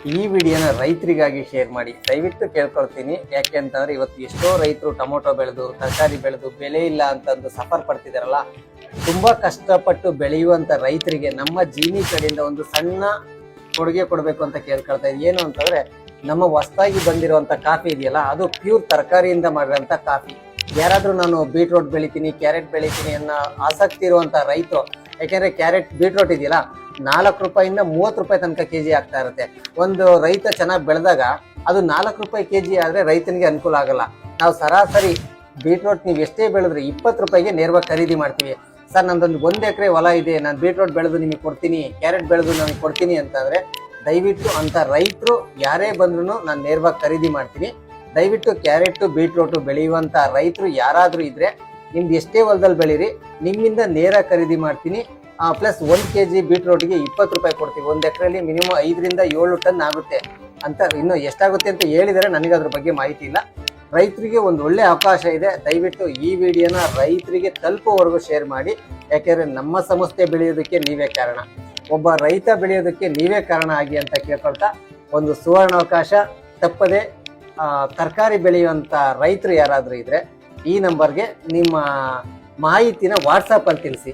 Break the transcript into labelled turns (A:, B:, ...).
A: ಈ ವಿಡಿಯೋನ ರೈತರಿಗಾಗಿ ಶೇರ್ ಮಾಡಿ ದಯವಿಟ್ಟು ಕೇಳ್ಕೊಳ್ತೀನಿ. ಯಾಕೆಂತಂದ್ರೆ ಇವತ್ತು ಎಷ್ಟೋ ರೈತರು ಟೊಮೊಟೊ ಬೆಳೆದು ತರಕಾರಿ ಬೆಳೆದು ಬೆಲೆ ಇಲ್ಲ ಅಂತಂದು ಸಫರ್ ಪಡ್ತಿದಾರಲ್ಲ, ತುಂಬಾ ಕಷ್ಟಪಟ್ಟು ಬೆಳೆಯುವಂತ ರೈತರಿಗೆ ನಮ್ಮ ಜೀನಿ ಕಡೆಯಿಂದ ಒಂದು ಸಣ್ಣ ಕೊಡುಗೆ ಕೊಡಬೇಕು ಅಂತ ಕೇಳ್ಕೊಳ್ತಾ ಇದ್ದೀನಿ. ಏನು ಅಂತಂದ್ರೆ, ನಮ್ಮ ಹೊಸದಾಗಿ ಬಂದಿರುವಂತ ಕಾಫಿ ಇದೆಯಲ್ಲ, ಅದು ಪ್ಯೂರ್ ತರಕಾರಿಯಿಂದ ಮಾಡಿರೋಂಥ ಕಾಫಿ. ಯಾರಾದ್ರೂ ನಾನು ಬೀಟ್ರೋಟ್ ಬೆಳಿತೀನಿ, ಕ್ಯಾರೆಟ್ ಬೆಳಿತೀನಿ ಅನ್ನೋ ಆಸಕ್ತಿ ಇರುವಂತ ರೈತರು, ಯಾಕೆಂದ್ರೆ ಕ್ಯಾರೆಟ್ ಬೀಟ್ರೋಟ್ ಇದೆಯಲ್ಲ 4 ರೂಪಾಯಿಂದ 30 ರೂಪಾಯಿ ತನಕ ಕೆಜಿ ಆಗ್ತಾ ಇರುತ್ತೆ. ಒಂದು ರೈತ ಚೆನ್ನಾಗಿ ಬೆಳೆದಾಗ ಅದು 4 ರೂಪಾಯಿ ಕೆಜಿ ಆದ್ರೆ ರೈತನಿಗೆ ಅನುಕೂಲ ಆಗಲ್ಲ. ನಾವು ಸರಾಸರಿ ಬೀಟ್ರೋಟ್ ನೀವು ಎಷ್ಟೇ ಬೆಳೆದ್ರೆ 20 ರೂಪಾಯಿಗೆ ನೇರವಾಗಿ ಖರೀದಿ ಮಾಡ್ತೀವಿ. ಸರ್ ನಂದೊಂದು 1 ಎಕರೆ ಹೊಲ ಇದೆ, ನಾನು ಬೀಟ್ರೋಟ್ ಬೆಳೆದು ನಿಮಗೆ ಕೊಡ್ತೀನಿ, ಕ್ಯಾರೆಟ್ ಬೆಳೆದು ನನಗೆ ಕೊಡ್ತೀನಿ ಅಂತಂದ್ರೆ ದಯವಿಟ್ಟು ಅಂತ ರೈತರು ಯಾರೇ ಬಂದ್ರು ನಾನು ನೇರವಾಗಿ ಖರೀದಿ ಮಾಡ್ತೀನಿ. ದಯವಿಟ್ಟು ಕ್ಯಾರೆಟ್ ಬೀಟ್ರೋಟು ಬೆಳೆಯುವಂತ ರೈತರು ಯಾರಾದ್ರೂ ಇದ್ರೆ ನಿಮ್ದು ಎಷ್ಟೇ ಹೊಲದಲ್ಲಿ ಬೆಳೀರಿ, ನಿಮ್ಮಿಂದ ನೇರ ಖರೀದಿ ಮಾಡ್ತೀನಿ. ಪ್ಲಸ್ 1 kg ಬೀಟ್ರೋಟ್ಗೆ 20 ರೂಪಾಯಿ ಕೊಡ್ತೀವಿ. 1 ಎಕರೆಯಲ್ಲಿ ಮಿನಿಮಮ್ 5 ರಿಂದ 7 ಟನ್ ಆಗುತ್ತೆ ಅಂತ. ಇನ್ನು ಎಷ್ಟಾಗುತ್ತೆ ಅಂತ ಹೇಳಿದರೆ ನನಗೆ ಅದ್ರ ಬಗ್ಗೆ ಮಾಹಿತಿ ಇಲ್ಲ. ರೈತರಿಗೆ ಒಂದು ಒಳ್ಳೆ ಅವಕಾಶ ಇದೆ. ದಯವಿಟ್ಟು ಈ ವಿಡಿಯೋನ ರೈತರಿಗೆ ತಲುಪುವವರೆಗೂ ಶೇರ್ ಮಾಡಿ. ಯಾಕೆಂದ್ರೆ ನಮ್ಮ ಸಂಸ್ಥೆ ಬೆಳೆಯೋದಕ್ಕೆ ನೀವೇ ಕಾರಣ, ಒಬ್ಬ ರೈತ ಬೆಳೆಯೋದಕ್ಕೆ ನೀವೇ ಕಾರಣ ಆಗಿ ಅಂತ ಕೇಳ್ಕೊಳ್ತಾ, ಒಂದು ಸುವರ್ಣ ಅವಕಾಶ ತಪ್ಪದೆ ತರಕಾರಿ ಬೆಳೆಯುವಂತ ರೈತರು ಯಾರಾದ್ರೂ ಇದ್ರೆ ಈ ನಂಬರ್ಗೆ ನಿಮ್ಮ ಮಾಹಿತಿನ ವಾಟ್ಸಪ್ ಅಲ್ಲಿ ತಿಳಿಸಿ.